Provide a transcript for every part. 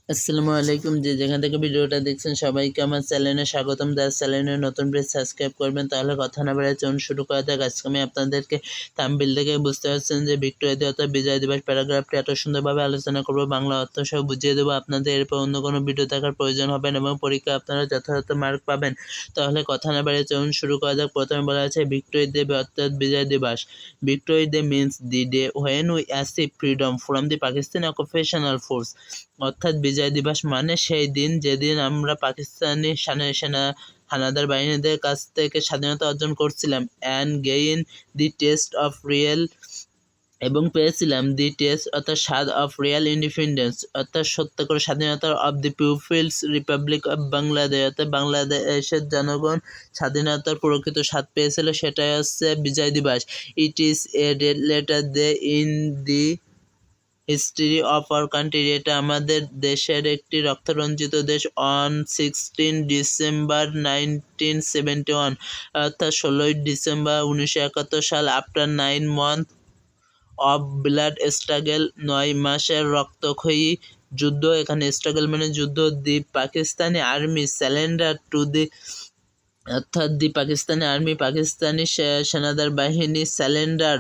আসসালামু আলাইকুম। যে যেখান থেকে ভিডিওটা দেখছেন সবাইকে আমার চ্যানেলে স্বাগতম। যারা চ্যানেলে নতুন প্লিজ সাবস্ক্রাইব করবেন। তাহলে কথা না বাড়িয়ে চলুন শুরু করা যাক। আজকে আমি আপনাদেরকে থাম্বনেল দেখে বুঝতে পারছেন যে ভিক্টোরিয়া ডে অর্থাৎ বিজয় দিবস প্যারাগ্রাফটি এত সুন্দরভাবে আলোচনা করব, বাংলা অর্থ সহ বুঝিয়ে দেবো। আপনাদের এরপর অন্য কোনো ভিডিও দেখার প্রয়োজন হবে না এবং পরীক্ষায় আপনারা যথাযথ মার্ক পাবেন। তাহলে কথা না বাড়িয়ে চলুন শুরু করা যাক। প্রথমে বলা আছে ভিক্টোরিয়া ডে অর্থাৎ বিজয় দিবস। Victory Day means the day when we achieve freedom from the Pakistani occupational force. অর্থাৎ বিজয় দিবস মানে সেই দিন যেদিন আমরা পাকিস্তানি হানাদার বাহিনীদের কাছ থেকে স্বাধীনতা অর্জন করছিলাম and gain the test of real এবং পেয়েছিলাম দি টেস্ট অর্থাৎ স্বাদ অফ রিয়েল ইন্ডিপেন্ডেন্স অর্থাৎ সত্য করে স্বাধীনতার of the people's republic of Bangladesh অর্থাৎ বাংলাদেশের জনগণ স্বাধীনতার প্রকৃত স্বাদ পেয়েছিল, সেটাই হচ্ছে বিজয় দিবস। It is a red letter day in the history of our country. এটা আমাদের দেশের একটি রক্তরঞ্জিত দেশ। অন 16 ডিসেম্বর 1971 অর্থাৎ 16 ডিসেম্বর 1971 সাল, after 9 months of blood struggle 9 মাসের রক্তক্ষয়ী যুদ্ধ, এখানে স্ট্রাগল মানে যুদ্ধ, the Pakistani army surrender to the অর্থাৎ দি পাকিস্তানি আর্মি পাকিস্তানি সেনাদের বাহিনী স্যালেন্ডার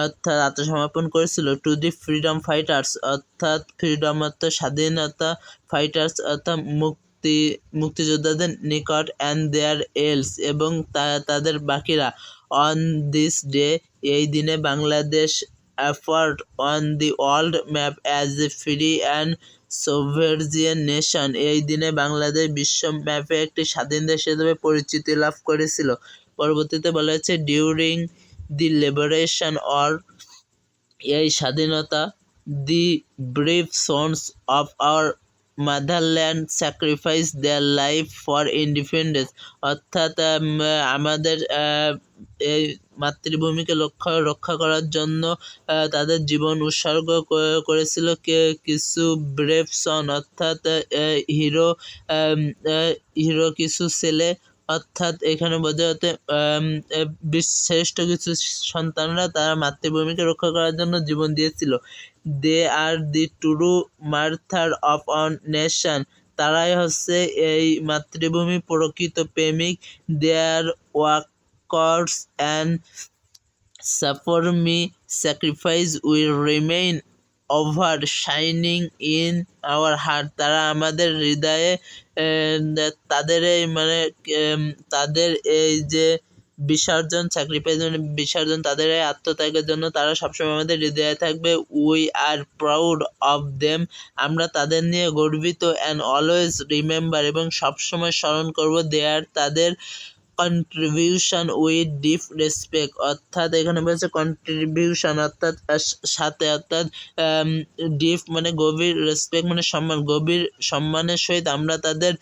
অর্থাৎ আত্মসমর্পণ করেছিল টু দি ফ্রিডম ফাইটার্স অর্থাৎ ফ্রিডম অর্থাৎ স্বাধীনতা, ফাইটার্স অর্থাৎ মুক্তিযোদ্ধাদের নিকট, অ্যান্ড দেয়ার এলস এবং তাদের বাকিরা। অন দিস ডে এই দিনে Bangladesh appeared on the world map as a free and sovereign nation. এই দিনে বাংলাদেশ বিশ্ব ম্যাপে একটি স্বাধীন দেশ হিসেবে পরিচিতি লাভ করেছিল। পরবর্তীতে বলা হয়েছে ডিউরিং দি লিবারেশন অর এই স্বাধীনতা, দি brave sons of our motherland sacrifice their life for independence অর্থাৎ আমাদের এই মাতৃভূমিকে রক্ষা করার জন্য তাদের জীবন উৎসর্গ করেছিল কিছু ব্রেভ সন অর্থাৎ হিরো হিরো কিছু ছেলে, অর্থাৎ এখানে বোঝাতে শ্রেষ্ঠ কিছু সন্তানরা তারা মাতৃভূমিকে রক্ষা করার জন্য জীবন দিয়েছিল। They are the true martyrs of our nation, তারাই হচ্ছে এই মাতৃভূমি প্রকৃত প্রেমিক। Their works and supreme sacrifice will remain over shining in our heart, তারা আমাদের হৃদয়ে তাদের এই তাদের এই যে বিসর্জন, স্যাক্রিফাইস মানে বিসর্জন, তাদের এই আত্মত্যাগের জন্য তারা সবসময় আমাদের হৃদয়ে থাকবে। We are proud of them, আমরা তাদের নিয়ে গর্বিত। অ্যান্ড অলওয়েজ রিমেম্বার এবং সবসময় স্মরণ করব দেয়ার তাদের কন্ট্রিবিউশন উইথ ডিপ রেসপেক্ট অর্থাৎ এখানে বলছে কন্ট্রিবিউশন অর্থাৎ সাথে, অর্থাৎ ডিপ মানে গভীর, রেসপেক্ট মানে সম্মান, গভীর সম্মানের সহিত আমরা তাদের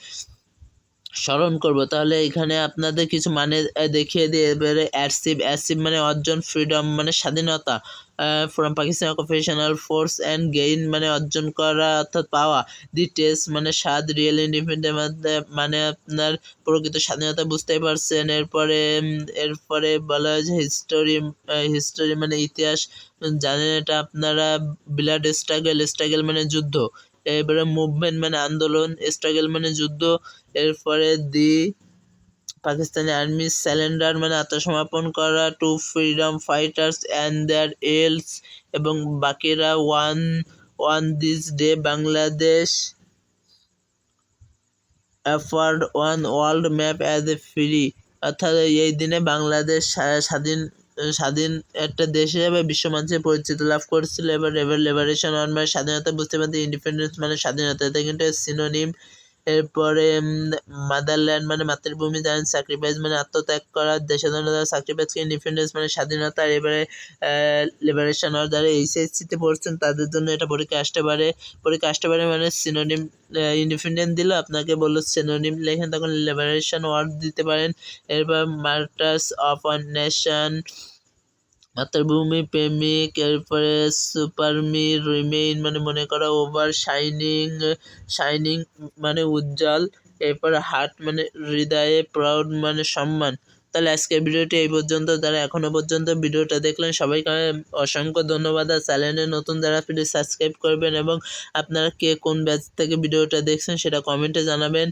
স্মরণ করব। তাহলে এখানে আপনাদের কিছু মানে দেখিয়ে দিয়ে এবারে অ্যাচিভ মানে অর্জন, ফ্রিডম মানে স্বাধীনতা from Pakistan occupational force, and gain মানে অর্জন করা অর্থাৎ পাওয়া, দি টেস্ট মানে স্বাদ, রিয়েল ইন্ডিপেন্ডেন্স মানে আপনার প্রকৃত স্বাধীনতা, বুঝতেই পারছেন। এরপরে বলা হয়েছে হিস্টোরি মানে ইতিহাস, জানেন এটা আপনারা। ব্লাড স্ট্রাগল মানে যুদ্ধ। এবারে মুভমেন্ট মানে আন্দোলন, স্ট্রাগল মানে যুদ্ধ। এরপরে দি পাকিস্তানি আর্মি স্যালেন্ডার মানে আত্মসমর্পণ করা, to freedom fighters and their else এবং বাকিরা। On this day Bangladesh appeared on world map as a free অর্থাৎ এই দিনে বাংলাদেশ স্বাধীন একটা দেশ হিসেবে বিশ্বমঞ্চে পরিচিতি লাভ করেছিল। এবার লিবারেশন অন মানে স্বাধীনতা, বুঝতে পারতে ইন্ডিপেন্ডেন্স মানে স্বাধীনতা, এটা কিন্তু সিনোনিম। এরপরে মাদারল্যান্ড মানে মাতৃভূমি, জানেন। স্যাক্রিফাইস মানে আত্মত্যাগ করা, দেশের জন্য স্যাক্রিফাইস, ইন্ডিপেন্ডেন্স মানে স্বাধীনতা। এবারে লিবারেশন অর যারা এইচএসসিতে পড়ছেন তাদের জন্য এটা পরীক্ষা আসতে পারে মানে সিনোনিম। ইন্ডিপেন্ডেন্ট দিল, আপনাকে বললো সিনোনিম লেখেন, তখন লিবারেশন ওয়ার্ড দিতে পারেন। এরপর মার্টার্স অফ আ নেশন মাতৃভূমি প্রেমিক। এরপরে সুপারমি রিমেইন মানে মনে করা, ওভার শাইনিং মানে উজ্জ্বল। এরপরে হার্ট মানে হৃদয়ে, প্রাউড মানে সম্মান। তাহলে আজকের ভিডিওটি এই পর্যন্ত। যারা এখনও পর্যন্ত ভিডিওটা দেখলেন সবাইকে অসংখ্য ধন্যবাদ। আর চ্যানেলে নতুন যারা প্লিজ সাবস্ক্রাইব করবেন এবং আপনারা কে কোন ব্যাচ থেকে ভিডিওটা দেখছেন সেটা কমেন্টে জানাবেন।